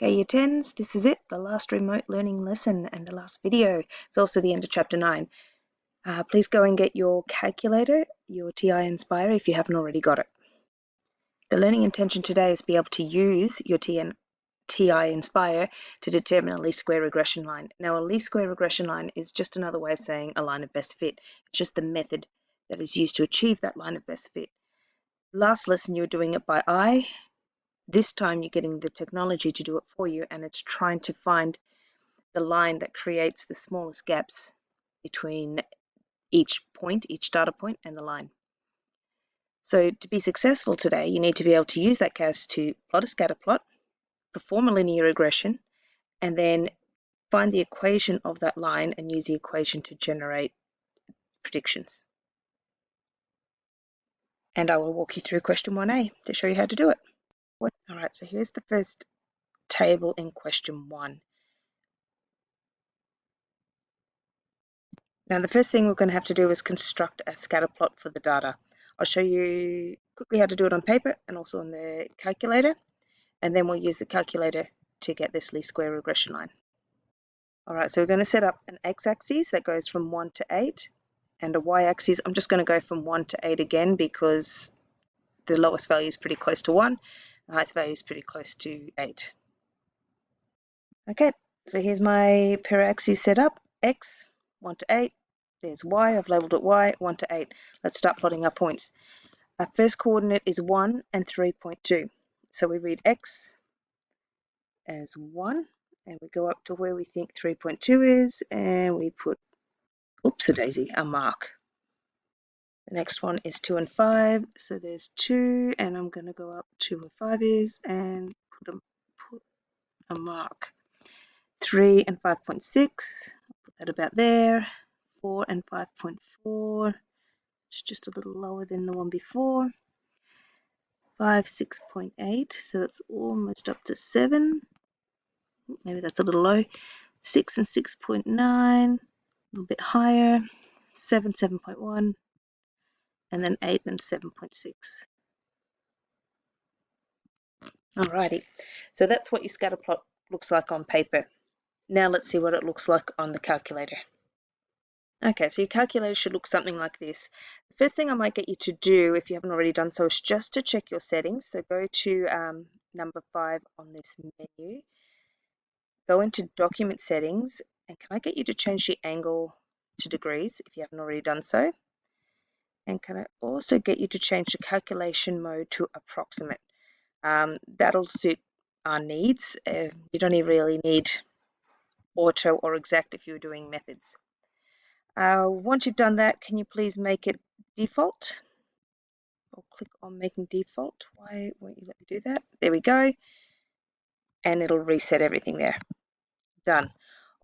Okay, Year 10s, this is it, the last remote learning lesson and the last video. It's also the end of Chapter 9. Please go and get your calculator, your TI Inspire, if you haven't already got it. The learning intention today is to be able to use your TI Inspire to determine a least square regression line. Now, a least square regression line is just another way of saying a line of best fit. It's just the method that is used to achieve that line of best fit. Last lesson, you were doing it by eye. This time you're getting the technology to do it for you, and it's trying to find the line that creates the smallest gaps between each point, each data point, and the line. So to be successful today, you need to be able to use that CAS to plot a scatter plot, perform a linear regression, and then find the equation of that line and use the equation to generate predictions. And I will walk you through question 1A to show you how to do it. All right, so here's the first table in question 1. Now, the first thing we're going to have to do is construct a scatter plot for the data. I'll show you quickly how to do it on paper and also on the calculator, and then we'll use the calculator to get this least square regression line. All right, so we're going to set up an x-axis that goes from 1 to 8, and a y-axis. I'm just going to go from 1 to 8 again because the lowest value is pretty close to 1, the highest value is pretty close to 8. Okay, so here's my per axis set up, x, 1 to 8. There's y, I've labelled it y, 1 to 8. Let's start plotting our points. Our first coordinate is 1 and 3.2. So we read x as 1, and we go up to where we think 3.2 is, and we put, oops-a-daisy, a mark. The next one is 2 and 5, so there's 2, and I'm going to go up to where 5 is and put a mark. 3 and 5.6, put that about there. 4 and 5.4, it's just a little lower than the one before. 5, 6.8, so that's almost up to 7. Maybe that's a little low. 6 and 6.9, a little bit higher. 7, 7.1, and then 8 and 7.6. Alrighty, so that's what your scatter plot looks like on paper. Now let's see what it looks like on the calculator. Okay, so your calculator should look something like this. The first thing I might get you to do, if you haven't already done so, is just to check your settings. So go to number 5 on this menu. Go into document settings, and can I get you to change the angle to degrees if you haven't already done so? And can I also get you to change the calculation mode to approximate? That'll suit our needs. You don't really need auto or exact if you're doing methods. Once you've done that, can you please make it default? I'll click on making default. Why won't you let me do that? There we go. And it'll reset everything there. Done.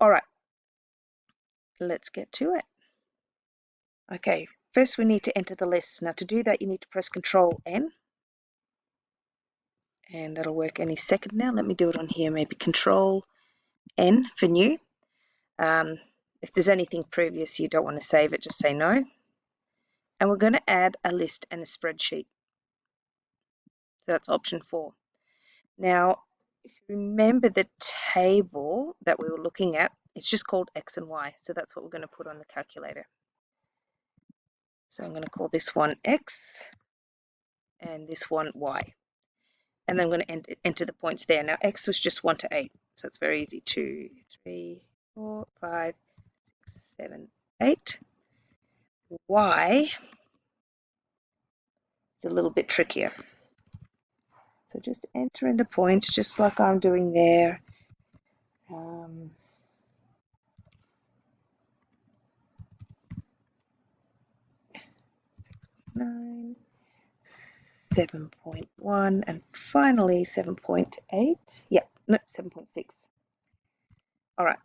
All right. Let's get to it. Okay, first we need to enter the list. Now to do that, you need to press Control N. And that'll work any second now. Let me do it on here, maybe Control N for new. If there's anything previous you don't want to save it, just say no. And we're going to add a list and a spreadsheet. So that's option 4. Now, if you remember the table that we were looking at, it's just called X and Y. So that's what we're going to put on the calculator. So I'm going to call this one X and this one Y. And then I'm going to enter the points there. Now, X was just 1 to 8. So it's very easy. 2, 3, 4, 5, 6, 7, 8. Y is a little bit trickier. So just enter in the points just like I'm doing there. 9, 7.1, and finally 7.8. Yeah, no, 7.6. All right.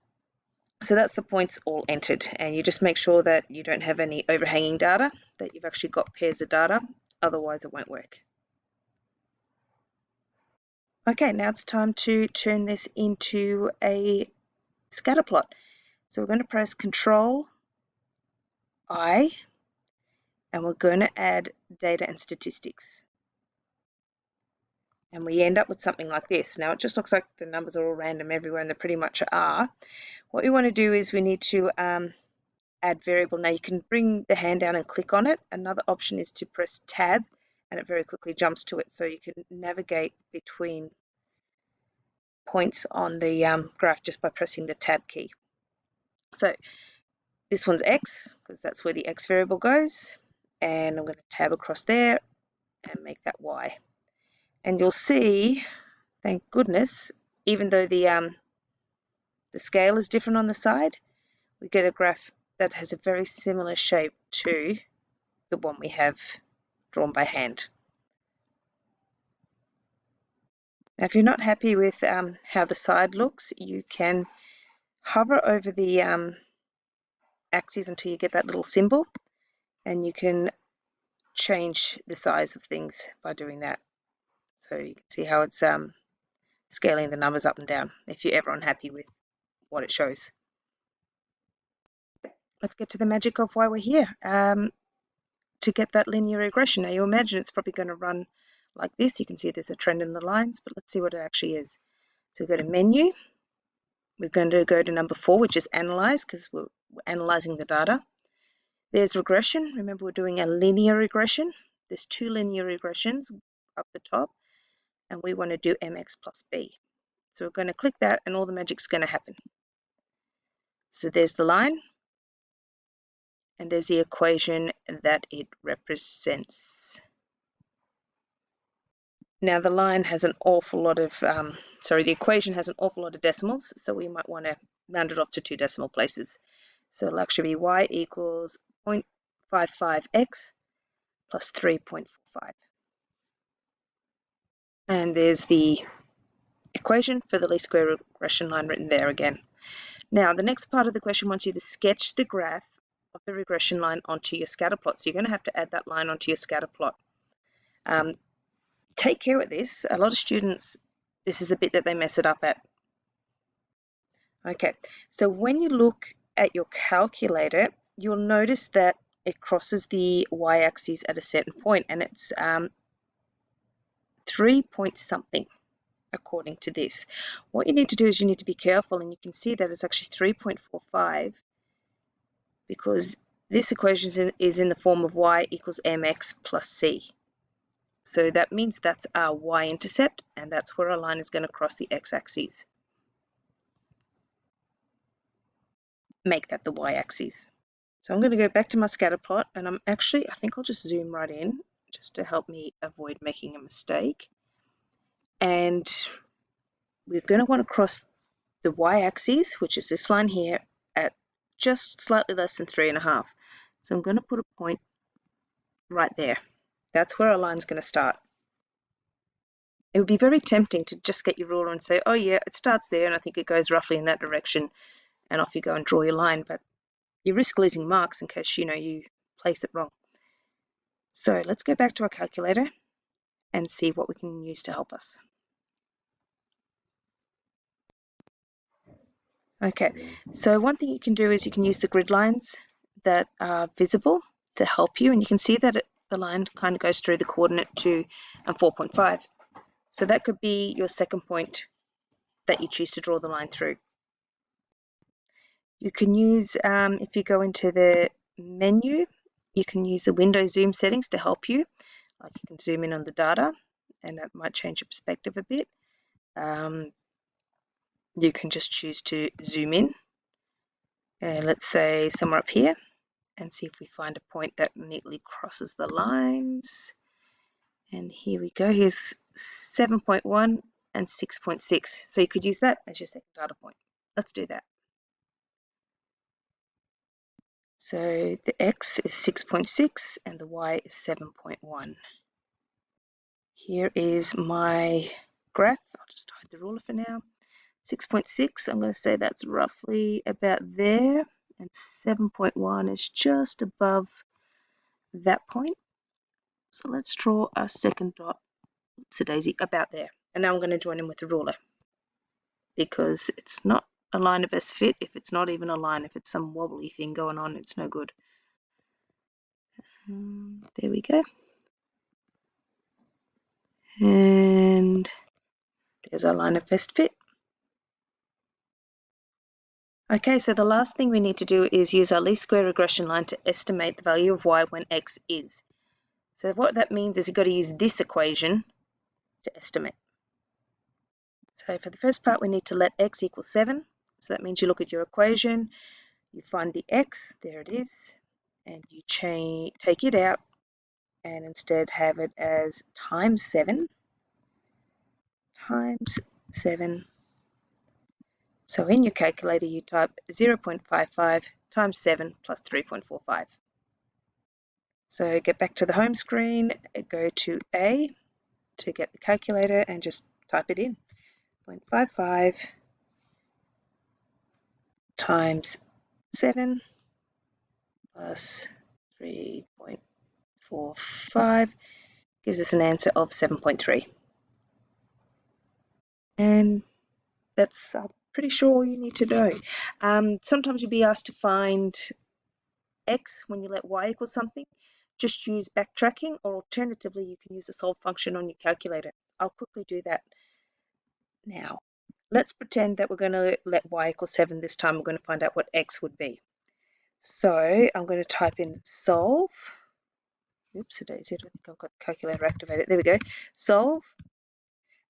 So that's the points all entered, and you just make sure that you don't have any overhanging data, that you've actually got pairs of data, otherwise it won't work. Okay, now it's time to turn this into a scatter plot. So we're going to press Control I, and we're going to add data and statistics. and we end up with something like this. Now it just looks like the numbers are all random everywhere, and they pretty much are. What we want to do is we need to add variable. Now you can bring the hand down and click on it. Another option is to press tab, and it very quickly jumps to it, so you can navigate between points on the graph just by pressing the tab key. So this one's x, because that's where the x variable goes, and I'm going to tab across there and make that y. And you'll see, thank goodness, even though the scale is different on the side, we get a graph that has a very similar shape to the one we have drawn by hand. Now, if you're not happy with how the side looks, you can hover over the axes until you get that little symbol, and you can change the size of things by doing that. So you can see how it's scaling the numbers up and down if you're ever unhappy with what it shows. Let's get to the magic of why we're here. To get that linear regression. Now you imagine it's probably going to run like this. You can see there's a trend in the lines, but let's see what it actually is. So we go to menu. We're going to go to number 4, which is analyze, because we're analyzing the data. There's regression. Remember, we're doing a linear regression. There's 2 linear regressions up the top, and we want to do mx plus b. So we're going to click that, and all the magic's going to happen. So there's the line, and there's the equation that it represents. Now the line has an awful lot of, the equation has an awful lot of decimals, so we might want to round it off to 2 decimal places. So it'll actually be y equals 0.55x plus 3.45. And there's the equation for the least square regression line written there again. Now the next part of the question wants you to sketch the graph of the regression line onto your scatter plot. So you're going to have to add that line onto your scatter plot. Take care with this. A lot of students, this is the bit that they mess it up at. Okay, so when you look at your calculator, you'll notice that it crosses the y-axis at a certain point, and it's 3 point something according to this. What you need to do is you need to be careful, and you can see that it's actually 3.45 because this equation is in the form of y equals mx plus c. So that means that's our y-intercept, and that's where our line is going to cross the x-axis. Make that the y-axis. So I'm going to go back to my scatter plot, and I think I'll just zoom right in just to help me avoid making a mistake. And we're going to want to cross the y-axis, which is this line here, at just slightly less than 3.5. So I'm going to put a point right there. That's where our line's going to start. It would be very tempting to just get your ruler and say, oh yeah, it starts there, and I think it goes roughly in that direction, and off you go and draw your line, but you risk losing marks in case you place it wrong. So let's go back to our calculator and see what we can use to help us. Okay, so one thing you can do is you can use the grid lines that are visible to help you, and you can see that the line kind of goes through the coordinate 2 and 4.5. So that could be your second point that you choose to draw the line through. You can use, if you go into the menu, you can use the window zoom settings to help you. Like you can zoom in on the data, and that might change your perspective a bit. You can just choose to zoom in, let's say somewhere up here, and see if we find a point that neatly crosses the lines. And here we go. Here's 7.1 and 6.6. So you could use that as your second data point. Let's do that. So the x is 6.6 and the y is 7.1. Here is my graph. I'll just hide the ruler for now. 6.6, I'm going to say that's roughly about there, and 7.1 is just above that point. So let's draw our second dot, oopsie-daisy, about there. And now I'm going to join in with the ruler, because it's not a line of best fit if it's not even a line. If it's some wobbly thing going on, it's no good. There we go. And there's our line of best fit. Okay, so the last thing we need to do is use our least square regression line to estimate the value of y when x is. So what that means is you've got to use this equation to estimate. So for the first part, we need to let x equal 7. So that means you look at your equation, you find the x, there it is, and you take it out and instead have it as times 7 times 7. So in your calculator, you type 0.55 times 7 plus 3.45. So get back to the home screen, go to A to get the calculator and just type it in. 0.55 times 7 plus 3.45 gives us an answer of 7.3. And that's pretty sure all you need to know. Sometimes you'll be asked to find x when you let y equal something. Just use backtracking, or alternatively you can use the solve function on your calculator. I'll quickly do that now. Let's pretend that we're going to let y equal 7 this time. We're going to find out what x would be. So I'm going to type in solve. Oops, I don't think I've got the calculator activated. There we go. Solve.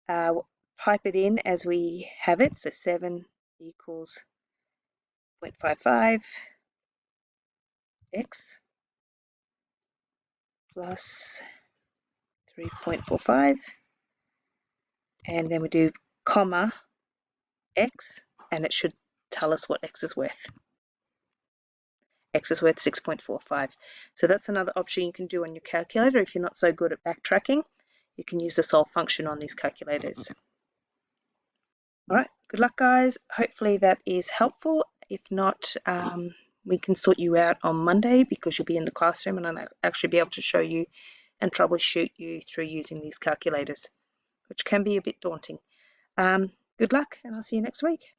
Type it in as we have it. So 7 equals 0.55 x plus 3.45, and then we do comma x, and it should tell us what x is worth. X is worth 6.45. So that's another option you can do on your calculator. If you're not so good at backtracking, you can use the solve function on these calculators. All right, good luck, guys. Hopefully that is helpful. If not, we can sort you out on Monday because you'll be in the classroom and I'll actually be able to show you and troubleshoot you through using these calculators, which can be a bit daunting. Good luck, and I'll see you next week.